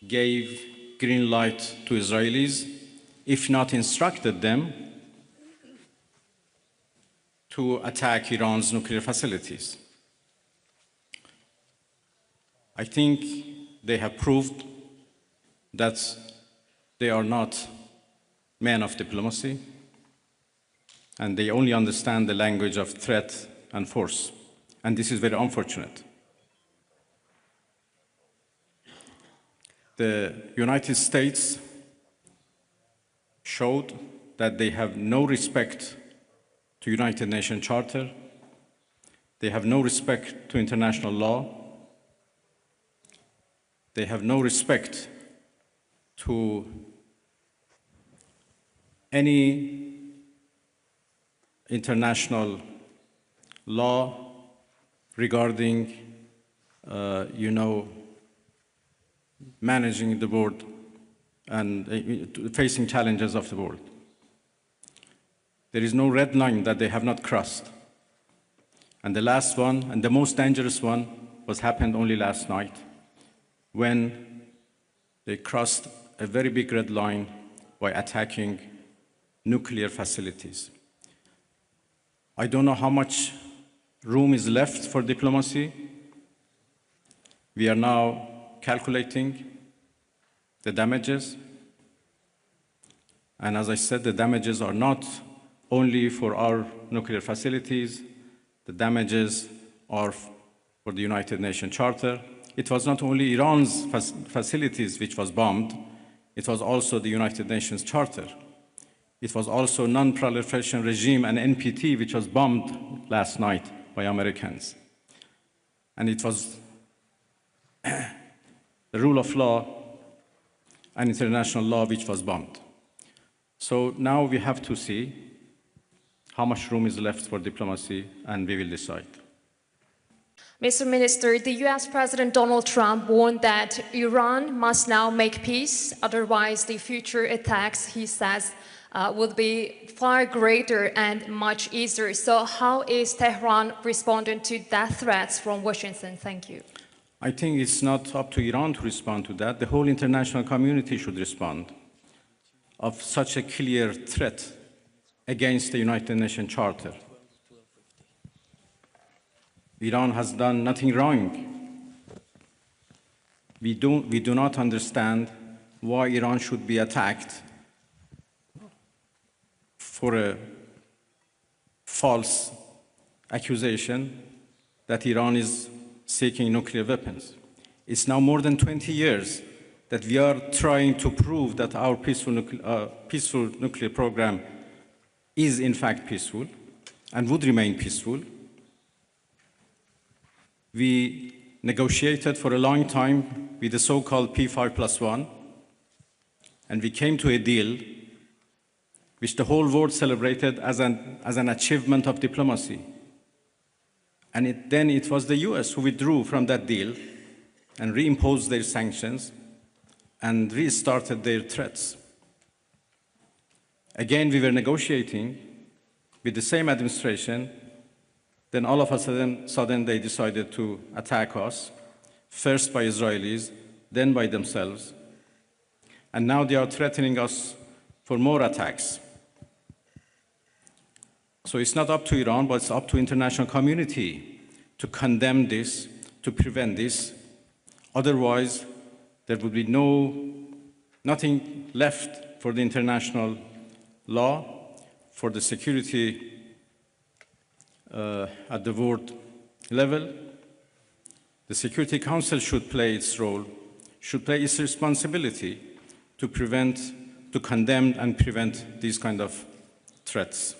gave green light to Israelis, if not instructed them, to attack Iran's nuclear facilities. I think they have proved that they are not men of diplomacy, and they only understand the language of threat and force. And this is very unfortunate. The United States showed that they have no respect to United Nations Charter. They have no respect to international law. They have no respect to any international law regarding, managing the world and facing challenges of the world. There is no red line that they have not crossed. And the last one, and the most dangerous one, happened only last night, when they crossed a very big red line by attacking nuclear facilities. I don't know how much room is left for diplomacy. We are now calculating the damages. And as I said, the damages are not only for our nuclear facilities. The damages are for the United Nations Charter. It was not only Iran's facilities which was bombed, it was also the United Nations Charter. It was also Non-Proliferation Regime and NPT, which was bombed last night by Americans. And it was the rule of law and international law which was bombed. So now we have to see how much room is left for diplomacy, and we will decide. Mr. Minister, the US President Donald Trump warned that Iran must now make peace, otherwise the future attacks, he says, would be far greater and much easier. So how is Tehran responding to that threats from Washington? Thank you. I think it's not up to Iran to respond to that. The whole international community should respond of such a clear threat against the United Nations Charter. Iran has done nothing wrong. We do not understand why Iran should be attacked for a false accusation that Iran is seeking nuclear weapons. It's now more than 20 years that we are trying to prove that our peaceful nuclear program is in fact peaceful and would remain peaceful. We negotiated for a long time with the so-called P5+1, and we came to a deal which the whole world celebrated as an achievement of diplomacy. And then it was the US who withdrew from that deal and reimposed their sanctions and restarted their threats. Again, we were negotiating with the same administration. Then all of a sudden they decided to attack us, first by Israelis, then by themselves. And now they are threatening us for more attacks. So it's not up to Iran, but it's up to the international community to condemn this, to prevent this. Otherwise, there would be nothing left for the international law, for the security at the world level. The Security Council should play its role, should play its responsibility to condemn and prevent these kind of threats.